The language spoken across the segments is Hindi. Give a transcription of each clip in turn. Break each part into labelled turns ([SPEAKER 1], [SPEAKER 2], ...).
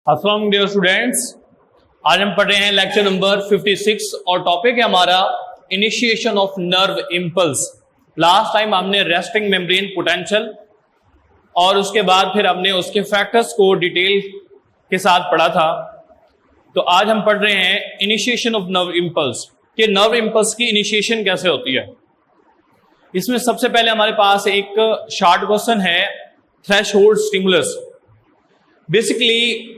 [SPEAKER 1] अस्सलाम डियर स्टूडेंट्स, आज हम पढ़ रहे हैं लेक्चर नंबर 56 और टॉपिक है हमारा initiation of nerve impulse. Last time हमने रेस्टिंग मेम्ब्रेन पोटेंशियल और उसके बाद फिर हमने उसके फैक्टर्स को डिटेल के साथ पढ़ा था। तो आज हम पढ़ रहे हैं इनिशिएशन ऑफ नर्व इंपल्स कि नर्व इंपल्स की इनिशिएशन कैसे होती है। इसमें सबसे पहले हमारे पास एक शॉर्ट क्वेश्चन है, थ्रेशोल्ड स्टिमुलस। बेसिकली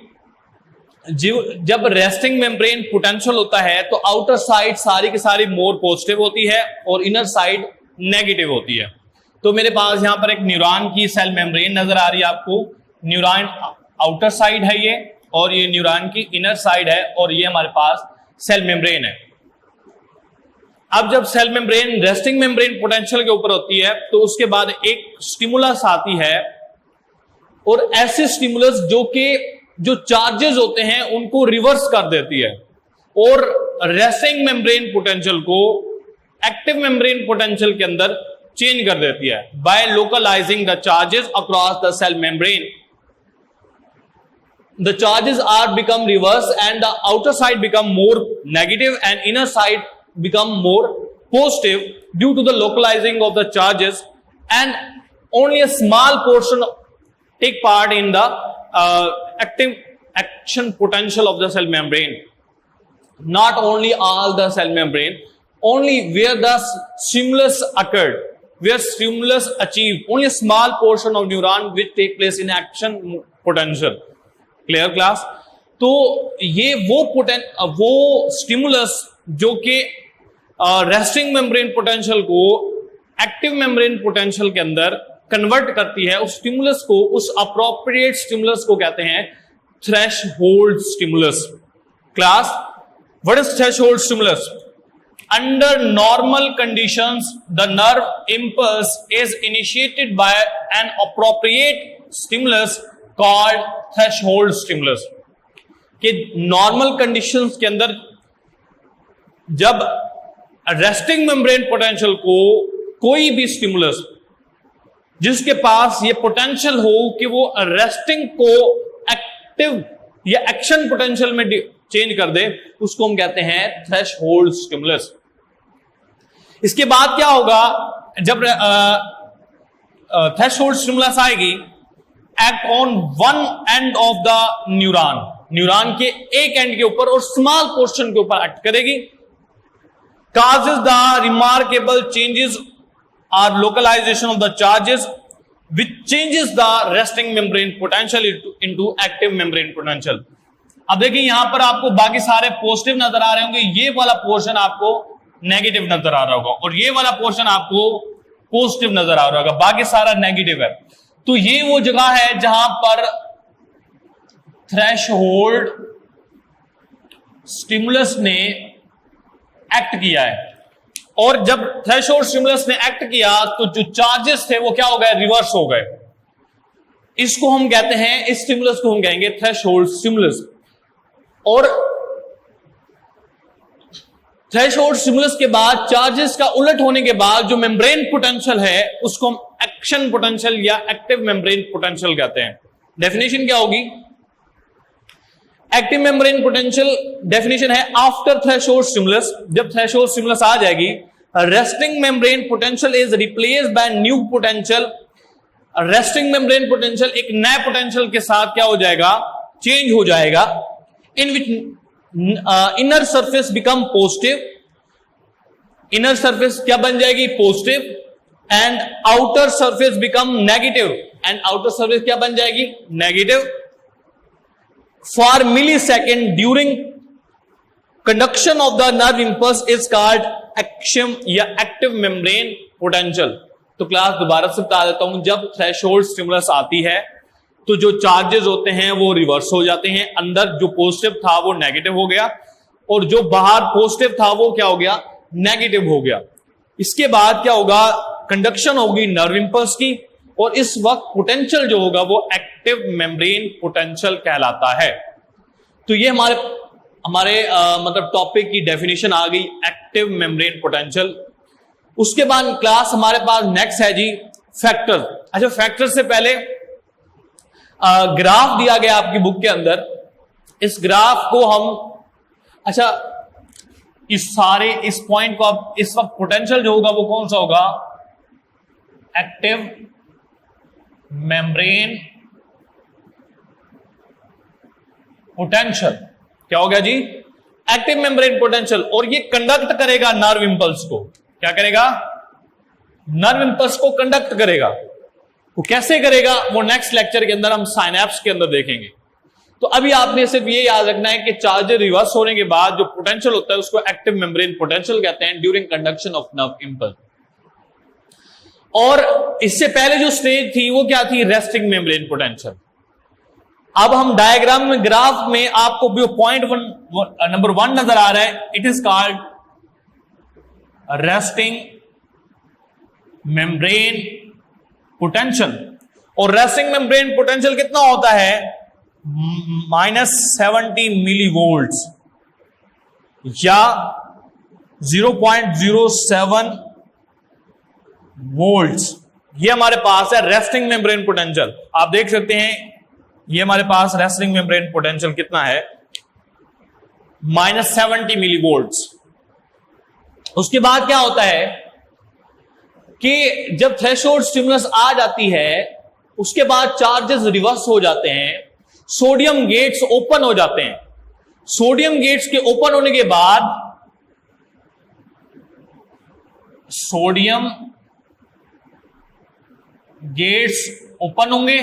[SPEAKER 1] जब रेस्टिंग मेम्ब्रेन पोटेंशियल होता है तो आउटर साइड सारी की सारी मोर पॉजिटिव होती है और इनर साइड नेगेटिव होती है। तो मेरे पास यहां पर एक न्यूरॉन की सेल मेम्ब्रेन नजर आ रही है आपको। न्यूरॉन आउटर साइड है ये, और ये न्यूरॉन की इनर साइड है, और ये हमारे पास सेल मेम्ब्रेन है। अब जब cell membrane resting membrane potential के ऊपर होती है तो उसके बाद एक स्टिमुलस आती है, और ऐसे स्टिमुलस जो चार्जेस होते हैं उनको रिवर्स कर देती है और रेस्टिंग मेम्ब्रेन पोटेंशियल को एक्टिव मेम्ब्रेन पोटेंशियल के अंदर चेंज कर देती है by localising the charges across the cell membrane. The charges are become reverse and the outer side become more negative and inner side become more positive due to the localizing of the charges, and only a small portion take part in the active action potential of the cell membrane. Not only all the cell membrane, only where the stimulus occurred, where stimulus achieved, only a small portion of neuron which take place in action potential. Clear class? तो ये वो स्टिमुलस जो कि रेस्टिंग मेम्ब्रेन पोटेंशियल को एक्टिव मेम्ब्रेन पोटेंशियल के अंदर कन्वर्ट करती है, उस स्टिमुलस को, उस अप्रोप्रिएट स्टिमुलस को कहते हैं threshold stimulus. Class, what is threshold stimulus? Under normal conditions the nerve impulse is initiated by an appropriate stimulus called threshold stimulus. कि नॉर्मल कंडीशंस के अंदर जब रेस्टिंग मेम्ब्रेन पोटेंशियल को कोई भी स्टिमुलस जिसके पास ये पोटेंशियल हो कि वो रेस्टिंग को एक्टिव या एक्शन पोटेंशियल में चेंज कर दे, उसको हम कहते हैं थ्रेशोल्ड स्टिमुलस। इसके बाद क्या होगा, जब थ्रेशोल्ड स्टिमुलस आएगी, act on one end of the neuron के एक एंड के ऊपर और स्मॉल पोर्शन के ऊपर एक्ट करेगी, causes the remarkable changes or localization of the charges which changes the resting membrane potential into active membrane potential। अब देखिए यहां पर आपको बाकी सारे पॉजिटिव नजर आ रहे होंगे, ये वाला पोर्शन आपको नेगेटिव नजर आ रहा होगा और ये वाला पोर्शन आपको पॉजिटिव नजर आ रहा होगा, बाकी सारा नेगेटिव है। तो ये वो जगह है जहां पर थ्रेशोल्ड स्टिमुलस ने एक्ट किया है, और जब थ्रेशोल्ड स्टिमुलस ने एक्ट किया तो जो चार्जेस थे वो क्या हो गए, रिवर्स हो गए। इसको हम कहते हैं, इस स्टिमुलस को हम कहेंगे थ्रेशोल्ड स्टिमुलस। और थ्रेशोल्ड स्टिमुलस के बाद चार्जेस का उलट होने के बाद जो मेम्ब्रेन पोटेंशियल है उसको हम एक्शन पोटेंशियल या एक्टिव मेम्ब्रेन पोटेंशियल कहते हैं। डेफिनेशन क्या होगी? एक्टिव मेम्ब्रेन पोटेंशियल डेफिनेशन है आफ्टर थ्रेशोल्ड स्टिमुलस। जब थ्रेशोल्ड स्टिमुलस आ जाएगी, resting membrane potential is replaced by new potential. Resting membrane potential एक नए पोटेंशियल के साथ क्या हो जाएगा, चेंज हो जाएगा, in which inner surface become positive. Inner surface क्या बन जाएगी, positive, and outer surface become negative, and outer surface क्या बन जाएगी, negative. For millisecond during conduction of the nerve impulse is called action या active membrane potential। तो क्लास दोबारा से बता देता हूं, जब थ्रेशोल्ड स्टिमुलस आती है तो जो चार्जेस होते हैं वो रिवर्स हो जाते हैं, अंदर जो पॉजिटिव था वो नेगेटिव हो गया और जो बाहर पॉजिटिव था वो क्या हो गया, नेगेटिव हो गया। इसके बाद क्या होगा, कंडक्शन होगी नर्व इंपल्स की, और इस वक्त पोटेंशियल जो होगा वो एक्टिव मेम्ब्रेन पोटेंशियल कहलाता है। तो ये हमारे मतलब टॉपिक की डेफिनेशन आ गई, एक्टिव मेम्ब्रेन पोटेंशियल। उसके बाद क्लास हमारे पास नेक्स्ट है जी फैक्टर। अच्छा, फैक्टर से पहले ग्राफ दिया गया आपकी बुक के अंदर इस ग्राफ को हम, अच्छा इस पॉइंट को आप इस वक्त पोटेंशियल जो होगा वो कौन सा होगा? Active membrane potential. क्या हो गया जी? Active membrane potential. और ये कंडक्ट करेगा नर्व इंपल्स को। क्या करेगा? नर्व इंपल्स को कंडक्ट करेगा। वो कैसे करेगा वो नेक्स्ट लेक्चर के अंदर हम साइनैप्स के अंदर देखेंगे। तो अभी आपने सिर्फ ये याद रखना है कि चार्ज रिवर्स होने के बाद जो पोटेंशियल होता है उसको एक्टिव मेम्ब्रेन पोटेंशियल कहते हैं during conduction of nerve impulse. और इससे पहले जो स्टेज थी वो क्या थी? Resting membrane potential. अब हम डायग्राम में, ग्राफ में आपको जो पॉइंट नंबर 1 नजर आ रहा है, it is called resting membrane potential. और रेस्टिंग मेम्ब्रेन पोटेंशियल कितना होता है? -70 मिलीवोल्ट्स या 0.07 वोल्ट्स। ये हमारे पास है रेस्टिंग मेम्ब्रेन पोटेंशियल। आप देख सकते हैं ये हमारे पास रेस्टिंग मेम्ब्रेन पोटेंशियल कितना है? -70 मिलीवोल्ट्स। उसके बाद क्या होता है कि जब थ्रेशोल्ड स्टिमुलस आ जाती है उसके बाद चार्जेस रिवर्स हो जाते हैं, सोडियम गेट्स ओपन हो जाते हैं। सोडियम गेट्स के ओपन होने के बाद सोडियम गेट्स ओपन होंगे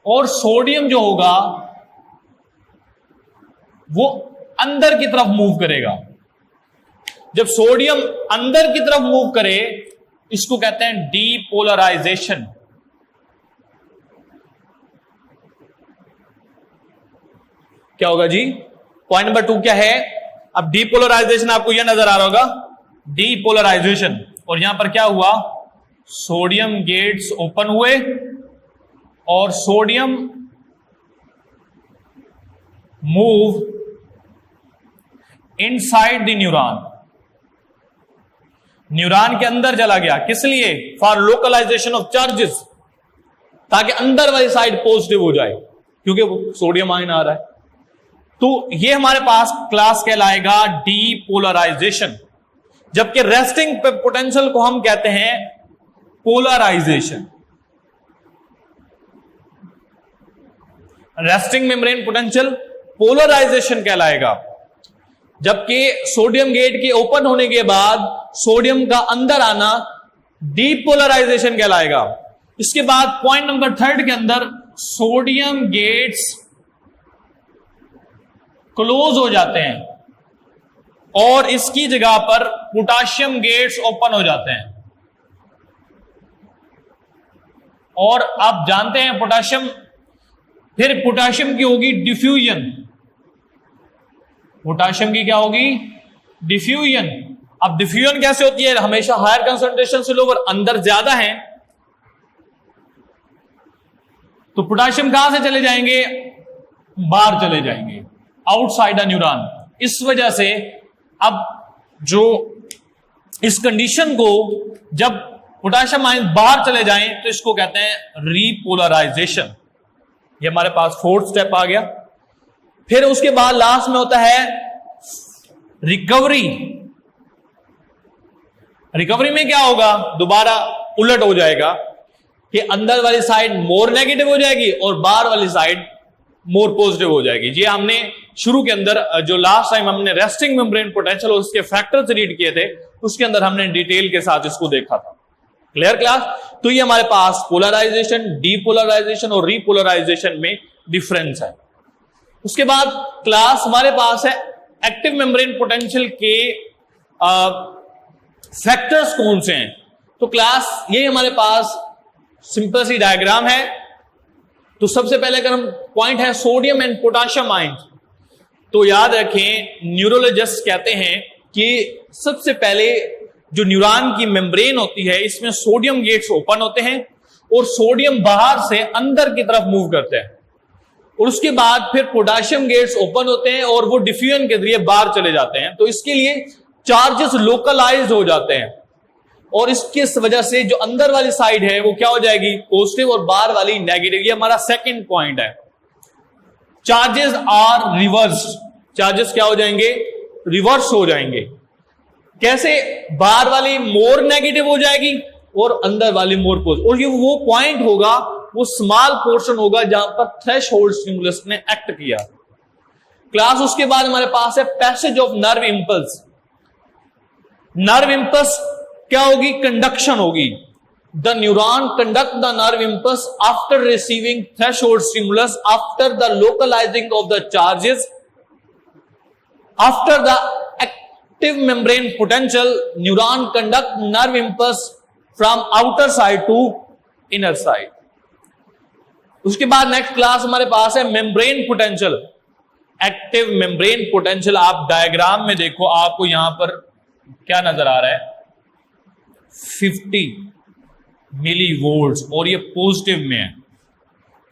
[SPEAKER 1] और सोडियम जो होगा वो अंदर की तरफ मूव करेगा। जब सोडियम अंदर की तरफ मूव करे इसको कहते हैं डीपोलराइजेशन। क्या होगा जी? पॉइंट नंबर 2 क्या है? अब डीपोलराइजेशन आपको यह नजर आ रहा होगा, डीपोलराइजेशन। और यहां पर क्या हुआ? सोडियम गेट्स ओपन हुए और sodium move inside the neuron. Neuron के अंदर चला गया। किस लिए? फॉर लोकलाइजेशन ऑफ चार्जेस, ताकि अंदर वाली साइड पॉजिटिव हो जाए क्योंकि वो सोडियम आयन आ रहा है। तो ये हमारे पास क्लास कहलाएगा डीपोलराइजेशन। जबकि रेस्टिंग पोटेंशियल को हम कहते हैं polarization. Resting membrane potential polarization कहलाएगा। जबकि सोडियम गेट के ओपन होने के बाद सोडियम का अंदर आना डीपोलराइजेशन कहलाएगा। इसके बाद पॉइंट नंबर 3 के अंदर सोडियम गेट्स क्लोज हो जाते हैं और इसकी जगह पर पोटाशियम गेट्स ओपन हो जाते हैं। और आप जानते हैं पोटाशियम, फिर पोटाशियम की होगी डिफ्यूजन। पोटाशियम की क्या होगी? डिफ्यूजन। अब डिफ्यूजन कैसे होती है? हमेशा हायर कंसंट्रेशन से लोअर, अंदर ज्यादा है तो पोटाशियम कहां से चले जाएंगे? बाहर चले जाएंगे, आउटसाइड द न्यूरॉन। इस वजह से अब जो इस कंडीशन को जब पोटाशियम आयन बाहर चले जाएं तो इसको कहते हैं रीपोलराइजेशन। ये हमारे पास 4th स्टेप आ गया। फिर उसके बाद लास्ट में होता है रिकवरी। रिकवरी में क्या होगा? दोबारा उलट हो जाएगा कि अंदर वाली साइड मोर नेगेटिव हो जाएगी और बाहर वाली साइड मोर पॉजिटिव हो जाएगी। ये हमने शुरू के अंदर जो लास्ट टाइम हमने रेस्टिंग मेम्ब्रेन पोटेंशियल और उसके फैक्टर्स रीड किए थे उसके अंदर हमने डिटेल के साथ इसको देखा था। Clear class? तो ये हमारे पास पोलराइजेशन, डीपोलराइजेशन और रीपोलराइजेशन में डिफरेंस है। उसके बाद क्लास हमारे पास है एक्टिव मेम्ब्रेन पोटेंशियल के फैक्टर्स कौन से हैं। तो क्लास ये हमारे पास सिंपल सी डायग्राम है। तो सबसे पहले अगर हम पॉइंट है सोडियम एंड पोटाशियम आयंस, तो याद रखें न्यूरोलॉजिस्ट कहते हैं कि सबसे पहले जो न्यूरॉन की मेम्ब्रेन होती है इसमें सोडियम गेट्स ओपन होते हैं और सोडियम बाहर से अंदर की तरफ मूव करते हैं और उसके बाद फिर पोटाशियम गेट्स ओपन होते हैं और वो डिफ्यूजन के जरिए बाहर चले जाते हैं। तो इसके लिए चार्जेस लोकलाइज्ड हो जाते हैं और इसकी वजह से जो अंदर वाली साइड है वो क्या हो जाएगी? पॉजिटिव और बाहर वाली नेगेटिव। ये हमारा सेकंड पॉइंट है। चार्जेस आर रिवर्स, चार्जेस क्या हो जाएंगे, रिवर्स हो जाएंगे। कैसे, बाहर वाली मोर नेगेटिव हो जाएगी और अंदर वाली मोर पॉजिटिव, और ये वो पॉइंट होगा, वो स्मॉल पोर्शन होगा जहां पर थ्रेशोल्ड स्टिमुलस ने एक्ट किया। क्लास उसके बाद हमारे पास है passage of nerve impulse. Nerve impulse क्या होगी, कंडक्शन होगी। The neuron conduct the nerve impulse after receiving threshold stimulus, after the localising of the charges, after the active membrane potential, neuron conduct nerve impulse from outer side to inner side. उसके बाद नेक्स्ट क्लास हमारे पास है membrane potential, active membrane potential. आप डायग्राम में देखो, आपको यहां पर क्या नजर आ रहा है, 50 मिली वोल्ट्स, और ये पॉजिटिव में है,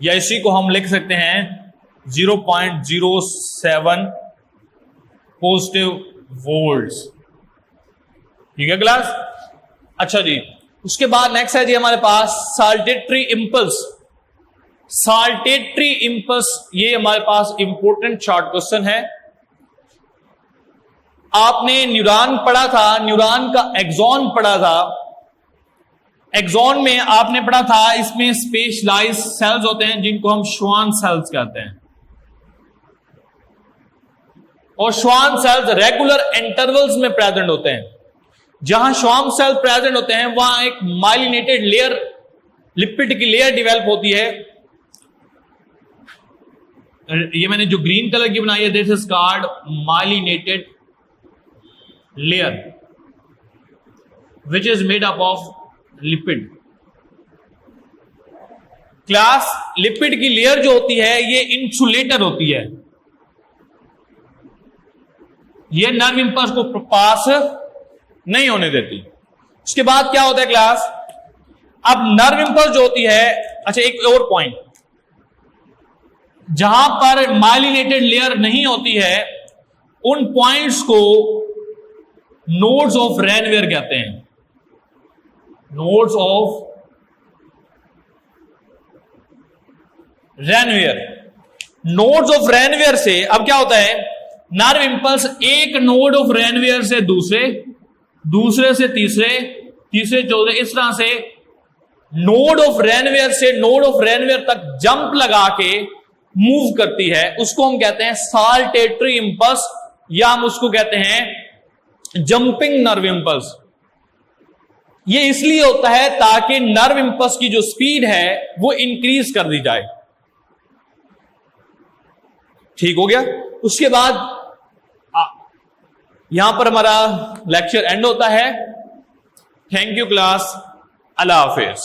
[SPEAKER 1] या इसी को हम लिख सकते हैं 0.07 पॉजिटिव वोल्ट्स। ठीक है क्लास। अच्छा जी, उसके बाद नेक्स्ट है जी हमारे पास साल्टेटरी इंपल्स। साल्टेटरी इंपल्स, ये हमारे पास इंपॉर्टेंट शॉर्ट क्वेश्चन है। आपने न्यूरॉन पढ़ा था, न्यूरॉन का एक्सॉन पढ़ा था। एक्सॉन में आपने पढ़ा था, इसमें स्पेशलाइज्ड सेल्स होते हैं जिनको हम श्वान सेल्स कहते हैं, और श्वान सेल्स रेगुलर इंटरवल्स में प्रेजेंट होते हैं। जहां श्वान सेल प्रेजेंट होते हैं वहां एक माइलिनेटेड लेयर, लिपिड की लेयर डेवलप होती है। ये मैंने जो ग्रीन कलर की बनाई है, this is called myelinated layer which is made up of lipid. Class, lipid की लेयर जो होती है ये इंसुलेटर होती है, ये नर्व इंपल्स को पास नहीं होने देती। उसके बाद क्या होता है क्लास, अब नर्व इंपल्स जो होती है, अच्छा एक और पॉइंट, जहां पर माइलिनेटेड लेयर नहीं होती है उन पॉइंट्स को नोड्स ऑफ रेनवेयर कहते हैं, नोड्स ऑफ रेनवेयर। नोड्स ऑफ रेनवेयर से अब क्या होता है, नर्व इंपल्स एक नोड ऑफ रेनवेयर से दूसरे, दूसरे से तीसरे, तीसरे चौथे, इस तरह से नोड ऑफ रेनवेयर से नोड ऑफ रेनवेयर तक जंप लगा के मूव करती है। उसको हम कहते हैं साल्टेटरी इंपल्स, या हम उसको कहते हैं जंपिंग नर्व इंपल्स। ये इसलिए होता है ताकि नर्व इंपल्स की जो स्पीड है वो इंक्रीज कर दी जाए। ठीक हो गया। उसके बाद यहां पर हमारा लेक्चर एंड होता है। Thank you class, Allah Hafiz.